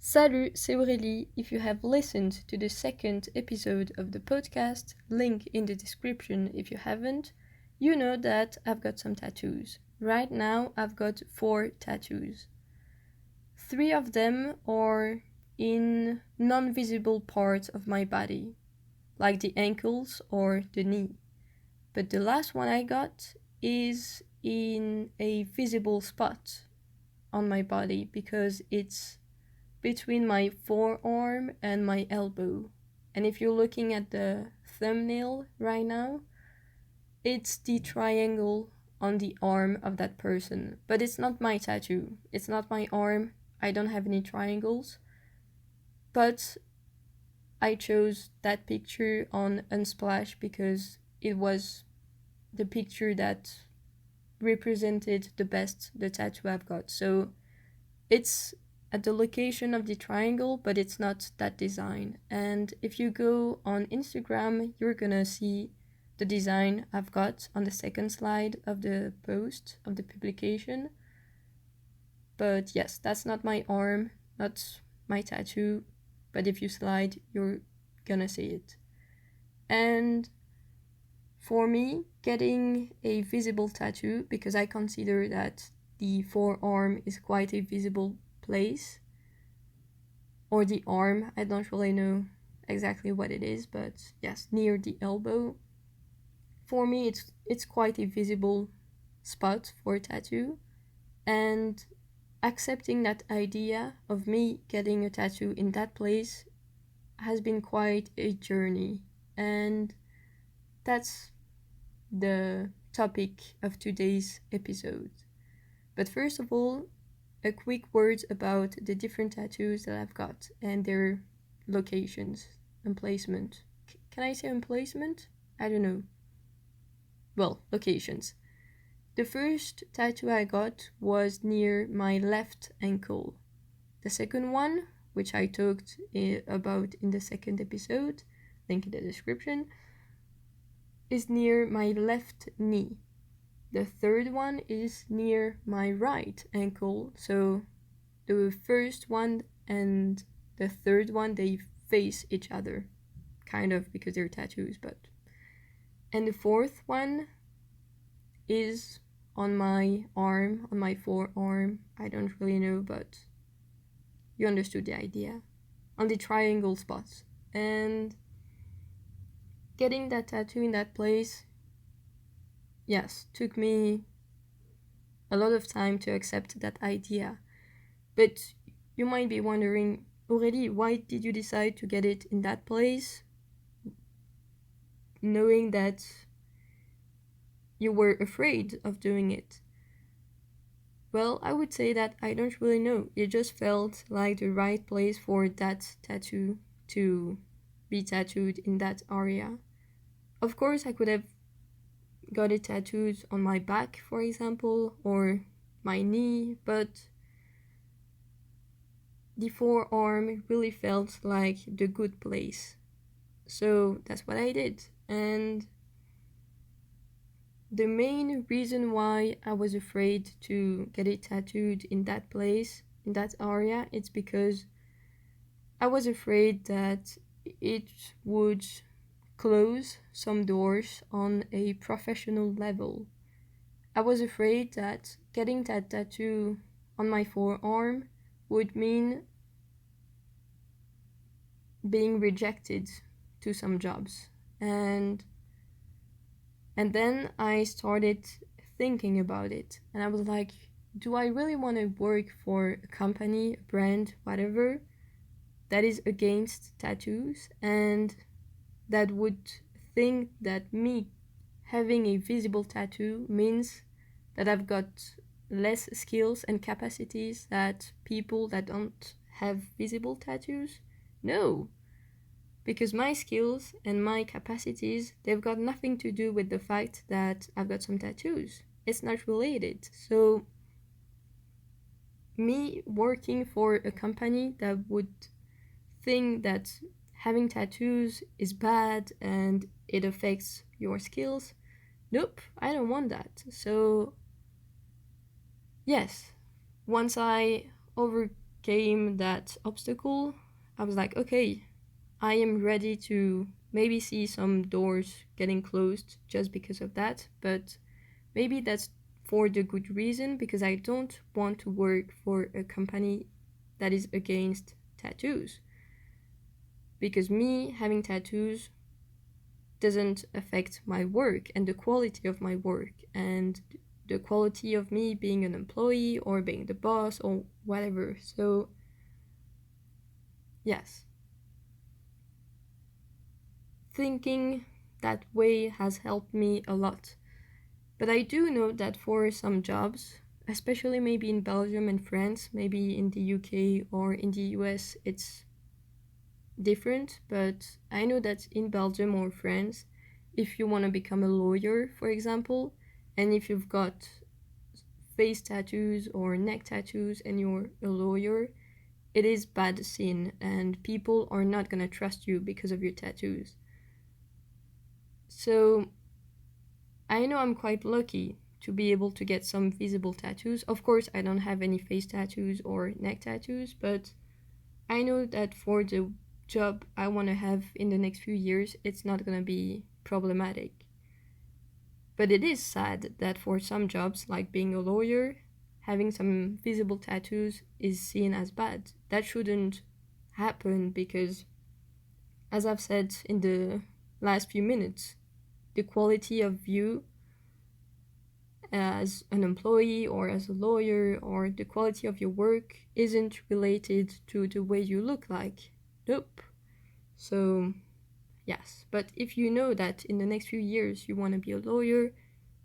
Salut, c'est Aurélie. If you have listened to the second episode of the podcast, link in the description if you haven't, you know that I've got some tattoos. Right now, I've got 4 tattoos. 3 of them are in non-visible parts of my body, like the ankles or the knee. But the last one I got is in a visible spot on my body because it's between my forearm and my elbow. And if you're looking at the thumbnail right now, it's the triangle on the arm of that person. But it's not my tattoo. It's not my arm. I don't have any triangles. But I chose that picture on Unsplash because it was the picture that represented the best the tattoo I've got. So it's at the location of the triangle, but it's not that design. And if you go on Instagram, you're gonna see the design I've got on the second slide of the post, of the publication. But yes, that's not my arm, not my tattoo, but if you slide, you're gonna see it. And for me, getting a visible tattoo, because I consider that the forearm is quite a visible place, or the arm, I don't really know exactly what it is, but yes, near the elbow. For me, it's quite a visible spot for a tattoo, and accepting that idea of me getting a tattoo in that place has been quite a journey, and that's the topic of today's episode. But first of all, a quick word about the different tattoos that I've got and their locations, emplacement. Can I say emplacement? I don't know. Well, locations. The first tattoo I got was near my left ankle. The second one, which I talked about in the second episode, link in the description, is near my left knee. The third one is near my right ankle, so the first one and the third one, they face each other, kind of, because they're tattoos, but... And the fourth one is on my arm, on my forearm. I don't really know, but you understood the idea. On the triangle spots. And getting that tattoo in that place, yes, took me a lot of time to accept that idea. But you might be wondering, already, why did you decide to get it in that place, knowing that you were afraid of doing it? Well, I would say that I don't really know. It just felt like the right place for that tattoo to be tattooed in that area. Of course, I could have got it tattooed on my back, for example, or my knee, but the forearm really felt like the good place. So that's what I did. And the main reason why I was afraid to get it tattooed in that place, in that area, it's because I was afraid that it would close some doors on a professional level. I was afraid that getting that tattoo on my forearm would mean being rejected to some jobs. And then I started thinking about it, and I was like, do I really want to work for a company, a brand, whatever, that is against tattoos and that would think that me having a visible tattoo means that I've got less skills and capacities that people that don't have visible tattoos? No, because my skills and my capacities, they've got nothing to do with the fact that I've got some tattoos. It's not related. So me working for a company that would think that having tattoos is bad and it affects your skills, nope, I don't want that. So yes, once I came that obstacle, I was like, okay, I am ready to maybe see some doors getting closed just because of that, but maybe that's for the good reason, because I don't want to work for a company that is against tattoos. Because me having tattoos doesn't affect my work and the quality of my work and the quality of me being an employee or being the boss or whatever. So, yes. Thinking that way has helped me a lot. But I do know that for some jobs, especially maybe in Belgium and France, maybe in the UK or in the US, it's different. But I know that in Belgium or France, if you want to become a lawyer, for example, and if you've got face tattoos or neck tattoos and you're a lawyer, it is bad seen and people are not gonna trust you because of your tattoos. So I know I'm quite lucky to be able to get some visible tattoos. Of course, I don't have any face tattoos or neck tattoos, but I know that for the job I want to have in the next few years, it's not gonna be problematic. But it is sad that for some jobs, like being a lawyer, having some visible tattoos is seen as bad. That shouldn't happen because, as I've said in the last few minutes, the quality of you as an employee or as a lawyer or the quality of your work isn't related to the way you look like. Nope. So, yes. But if you know that in the next few years you want to be a lawyer,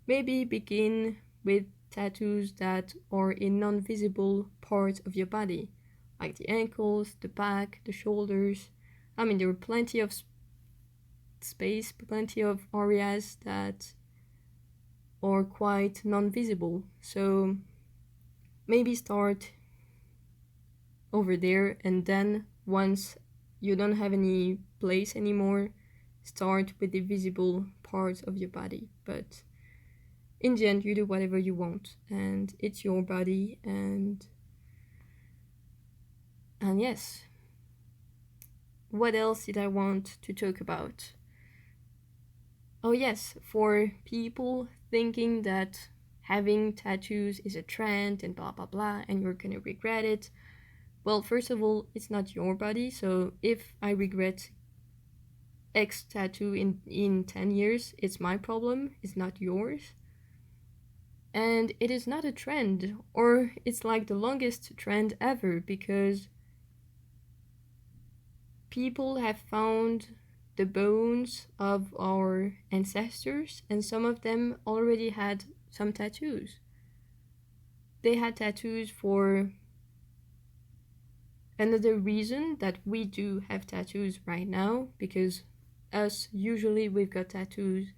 maybe begin with tattoos that are in non-visible parts of your body, like the ankles, the back, the shoulders. I mean, there are plenty of space, plenty of areas that are quite non-visible. So maybe start over there, and then once you don't have any place anymore, start with the visible parts of your body. But in the end, you do whatever you want, and it's your body, and yes. What else did I want to talk about? Oh yes, for people thinking that having tattoos is a trend and blah blah blah and you're gonna regret it. Well, first of all, it's not your body, so if I regret X tattoo in 10 years, it's my problem, it's not yours. And it is not a trend, or it's like the longest trend ever, because people have found the bones of our ancestors, and some of them already had some tattoos. They had tattoos for another reason that we do have tattoos right now, because us, usually we've got tattoos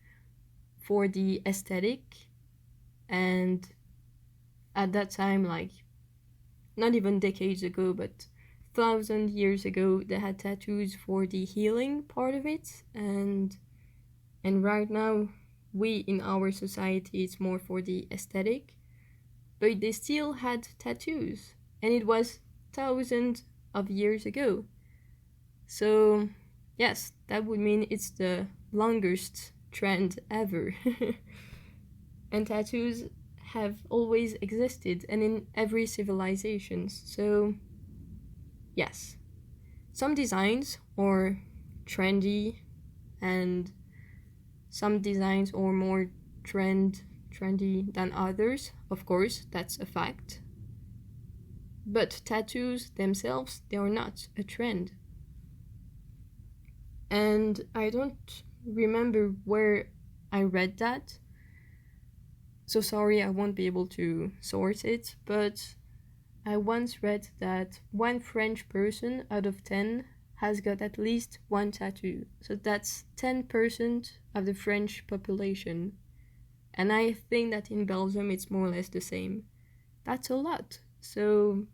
for the aesthetic, and at that time, like, not even decades ago, but 1,000 years ago, they had tattoos for the healing part of it, and right now we in our society it's more for the aesthetic, but they still had tattoos, and it was thousands of years ago. So yes, that would mean it's the longest trend ever. And tattoos have always existed and in every civilization. So yes, some designs are trendy and some designs are more trendy than others. Of course, that's a fact. But tattoos themselves, they are not a trend. And I don't remember where I read that, so sorry, I won't be able to source it, but I once read that one French person out of 10 has got at least one tattoo. So that's 10% of the French population. And I think that in Belgium it's more or less the same. That's a lot. So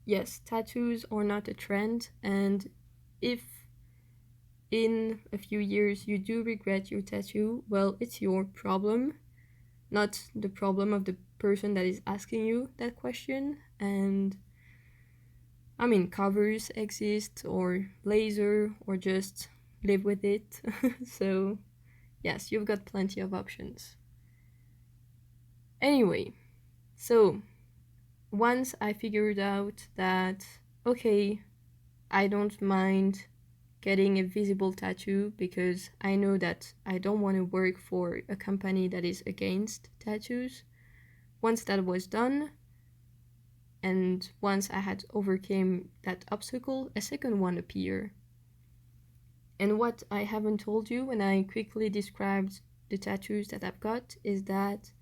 yes, tattoos are not a trend, and if in a few years you do regret your tattoo, well, it's your problem, not the problem of the person that is asking you that question. And covers exist, or laser, or just live with it. So yes, you've got plenty of options. Anyway, so once I figured out that, okay, I don't mind getting a visible tattoo because I know that I don't want to work for a company that is against tattoos. Once that was done, and once I had overcame that obstacle, a second one appeared. And what I haven't told you when I quickly described the tattoos that I've got is that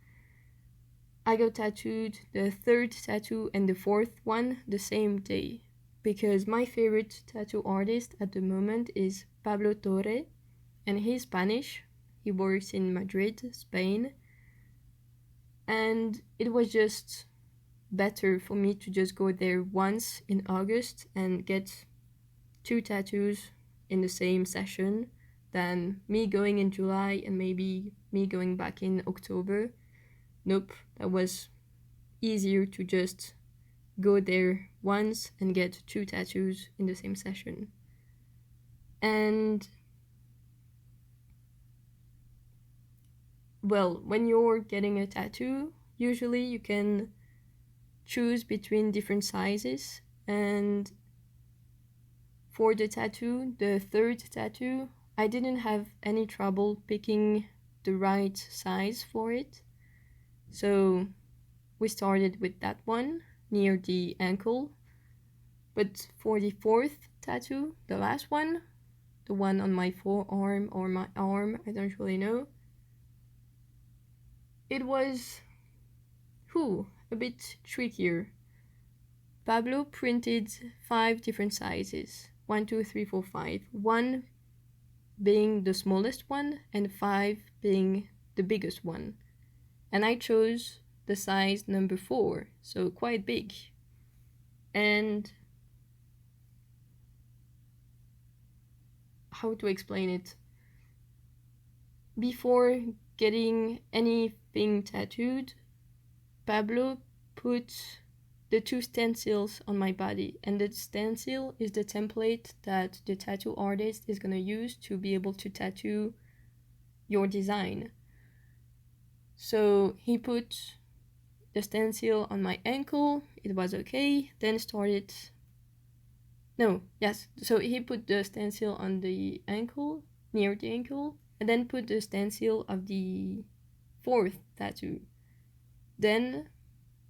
I got tattooed the third tattoo and the fourth one the same day, because my favorite tattoo artist at the moment is Pablo Torre, and he's Spanish. He works in Madrid, Spain, and it was just better for me to just go there once in August and get 2 tattoos in the same session than me going in July and maybe me going back in October. Nope, that was easier to just go there once and get 2 tattoos in the same session. And well, when you're getting a tattoo, usually you can choose between different sizes, and for the tattoo, the third tattoo, I didn't have any trouble picking the right size for it. So we started with that one near the ankle. But for the fourth tattoo, the last one, the one on my forearm or my arm, I don't really know, it was a bit trickier. Pablo printed 5 different sizes. 1, 2, 3, 4, 5. 1 being the smallest one and 5 being the biggest one. And I chose the size number 4, so quite big. And how to explain it? Before getting anything tattooed, Pablo put the 2 stencils on my body, and the stencil is the template that the tattoo artist is going to use to be able to tattoo your design. So he put the stencil on my ankle, it was okay, then so he put the stencil on the ankle, near the ankle, and then put the stencil of the 4th tattoo. Then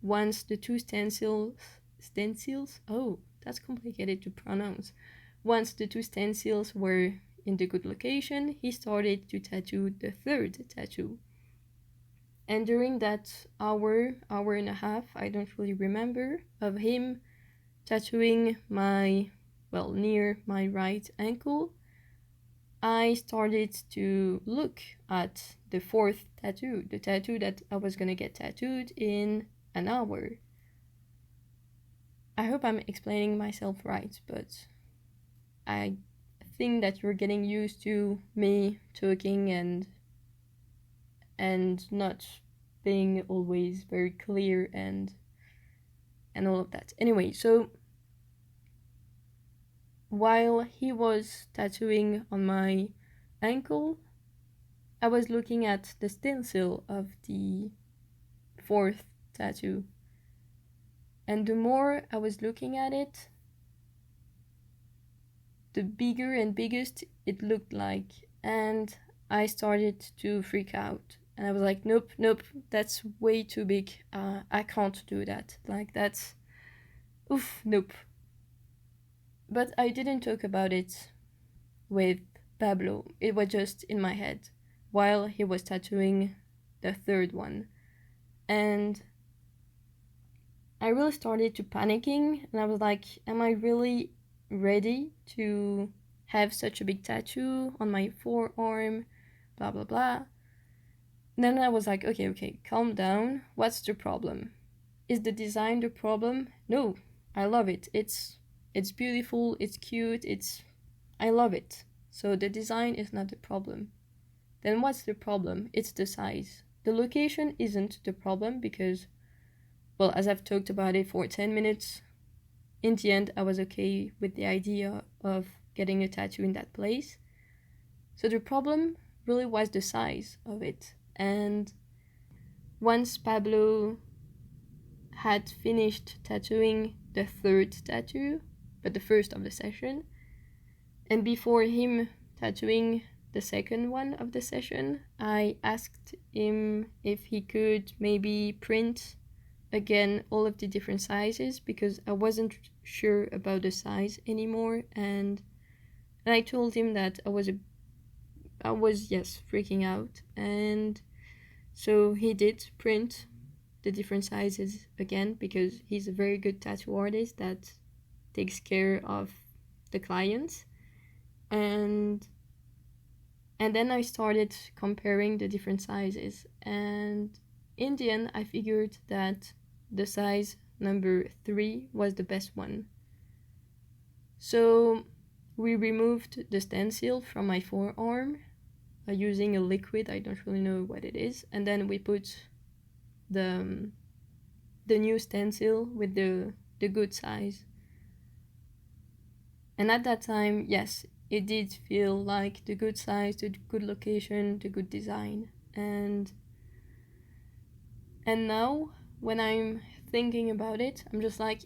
once the 2 stencils, oh, that's complicated to pronounce. Once the 2 stencils were in the good location, he started to tattoo the 3rd tattoo. And during that hour and a half, I don't really remember, of him tattooing near my right ankle, I started to look at the 4th tattoo, the tattoo that I was gonna get tattooed in an hour. I hope I'm explaining myself right, but I think that you're getting used to me talking and not being always very clear and all of that. Anyway, so while he was tattooing on my ankle, I was looking at the stencil of the 4th tattoo. And the more I was looking at it, the bigger and biggest it looked like. And I started to freak out. And I was like, nope, that's way too big. I can't do that. Like, that's... nope. But I didn't talk about it with Pablo. It was just in my head while he was tattooing the 3rd one. And I really started to panicking, and I was like, am I really ready to have such a big tattoo on my forearm? Blah, blah, blah. And then I was like, okay, calm down. What's the problem? Is the design the problem? No, I love it. It's beautiful, it's cute, I love it. So the design is not the problem. Then what's the problem? It's the size. The location isn't the problem because, well, as I've talked about it for 10 minutes, in the end, I was okay with the idea of getting a tattoo in that place. So the problem really was the size of it. And once Pablo had finished tattooing the third tattoo, but the first of the session, and before him tattooing the second one of the session, I asked him if he could maybe print again all of the different sizes, because I wasn't sure about the size anymore, and I told him that I was freaking out. And so he did print the different sizes again, because he's a very good tattoo artist that takes care of the clients. And then I started comparing the different sizes, and in the end I figured that the size number 3 was the best one. So we removed the stencil from my forearm using a liquid, I don't really know what it is, and then we put the new stencil with the good size. And at that time, yes, it did feel like the good size, the good location, the good design. And now when I'm thinking about it, I'm just like,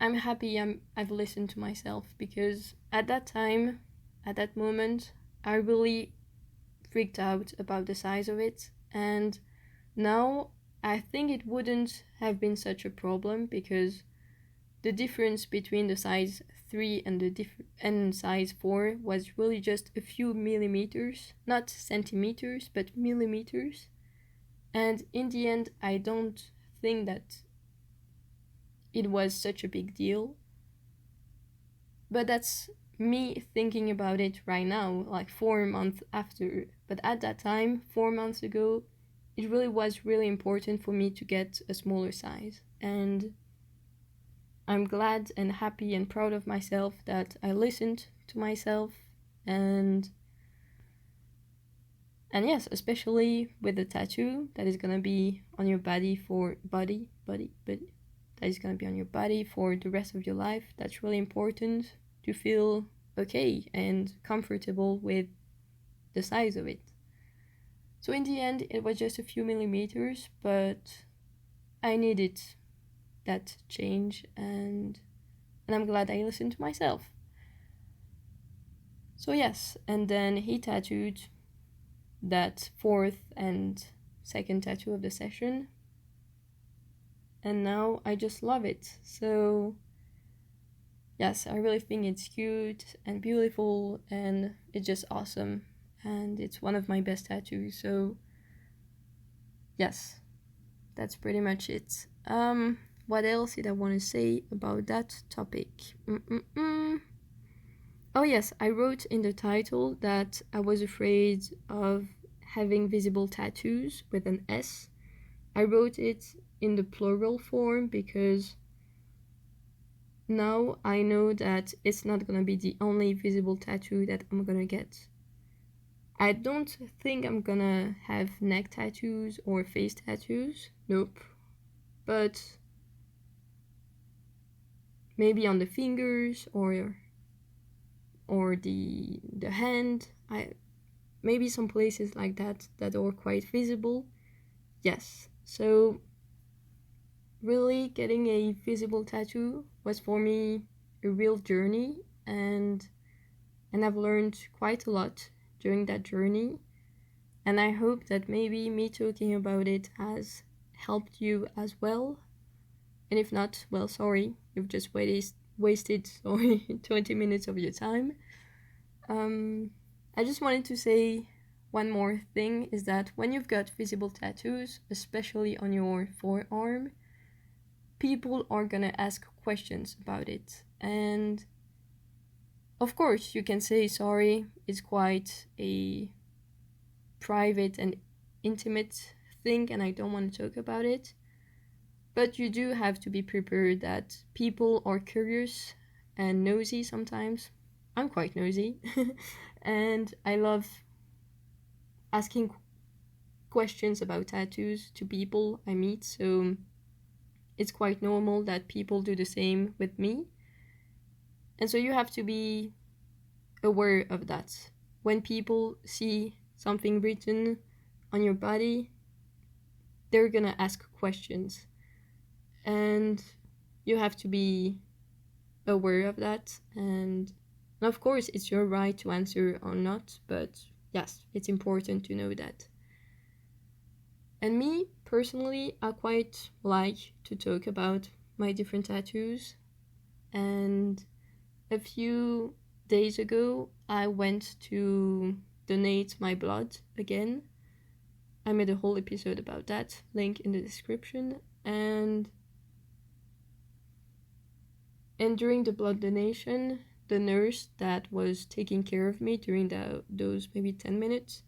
I'm happy I've listened to myself, because at that time, at that moment, I really freaked out about the size of it. And now I think it wouldn't have been such a problem, because the difference between the size 3 and size 4 was really just a few millimeters, not centimeters, but millimeters. And in the end, I don't think that it was such a big deal. But that's me thinking about it right now, like 4 months after. But at that time, 4 months ago, it really was really important for me to get a smaller size. And I'm glad and happy and proud of myself that I listened to myself. And yes, especially with the tattoo that is gonna be on your body that is gonna be on your body for the rest of your life. That's really important to feel okay and comfortable with the size of it. So in the end, it was just a few millimeters, but I needed that change, and I'm glad I listened to myself. So yes, and then he tattooed that fourth and second tattoo of the session, and now I just love it. So yes, I really think it's cute and beautiful, and it's just awesome, and it's one of my best tattoos. So yes, that's pretty much it. What else did I want to say about that topic? Oh yes, I wrote in the title that I was afraid of having visible tattoos with an S. I wrote it in the plural form because now I know that it's not gonna be the only visible tattoo that I'm gonna get. I don't think I'm gonna have neck tattoos or face tattoos. Nope. But maybe on the fingers or the hand. Maybe some places like that are quite visible. Yes. So really getting a visible tattoo was for me a real journey, and I've learned quite a lot during that journey, and I hope that maybe me talking about it has helped you as well. And if not, well, sorry, you've just wasted 20 minutes of your time. I just wanted to say one more thing, is that when you've got visible tattoos, especially on your forearm, people are gonna ask questions about it. And of course, you can say sorry, it's quite a private and intimate thing and I don't want to talk about it. But you do have to be prepared that people are curious and nosy sometimes. I'm quite nosy. And I love asking questions about tattoos to people I meet. So it's quite normal that people do the same with me. And so you have to be aware of that. When people see something written on your body, they're gonna ask questions. And you have to be aware of that. And of course, it's your right to answer or not, but yes, it's important to know that. And me, personally, I quite like to talk about my different tattoos. And a few days ago, I went to donate my blood again. I made a whole episode about that, link in the description. And during the blood donation, the nurse that was taking care of me during those maybe 10 minutes,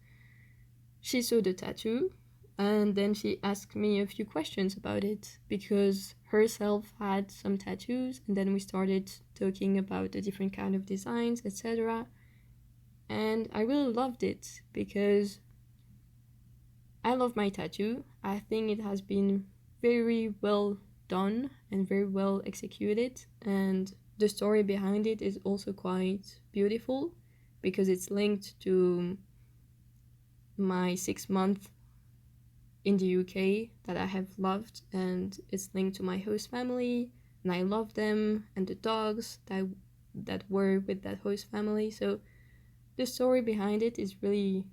she saw the tattoo, and then she asked me a few questions about it, because herself had some tattoos, and then we started talking about the different kind of designs, etc. And I really loved it, because I love my tattoo. I think it has been very well done and very well executed, and the story behind it is also quite beautiful, because it's linked to my 6 month in the UK that I have loved, and it's linked to my host family, and I love them, and the dogs that were with that host family. So the story behind it is really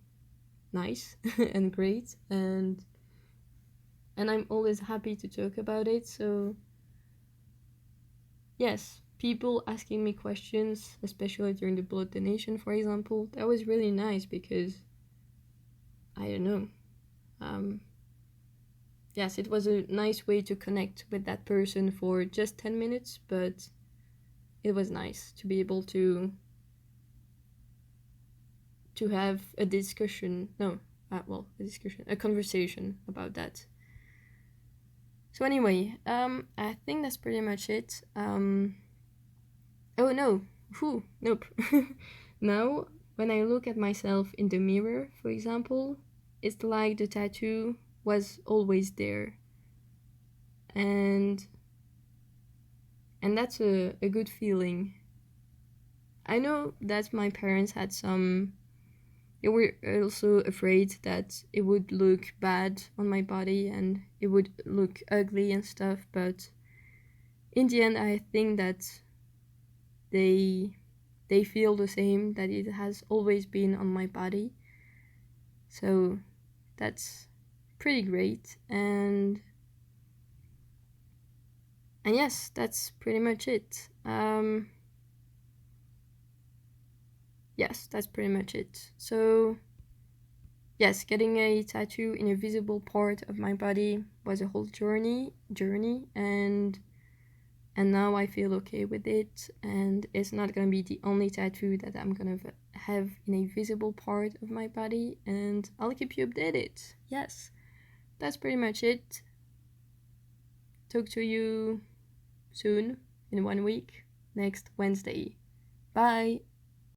nice and great, and I'm always happy to talk about it. So yes, people asking me questions, especially during the blood donation, for example, that was really nice, because I don't know, yes, it was a nice way to connect with that person for just 10 minutes, but it was nice to be able to have a discussion, a conversation about that. So anyway, I think that's pretty much it. Oh no, nope. Now, when I look at myself in the mirror, for example, it's like the tattoo was always there. And that's a good feeling. I know that my parents had they were also afraid that it would look bad on my body and it would look ugly and stuff, but in the end I think that they feel the same, that it has always been on my body. So that's pretty great. And yes, that's pretty much it. Yes, that's pretty much it. So yes, getting a tattoo in a visible part of my body was a whole journey, and now I feel okay with it, and it's not gonna be the only tattoo that I'm gonna have in a visible part of my body, and I'll keep you updated. Yes, that's pretty much it. Talk to you soon, in 1 week, next Wednesday. Bye!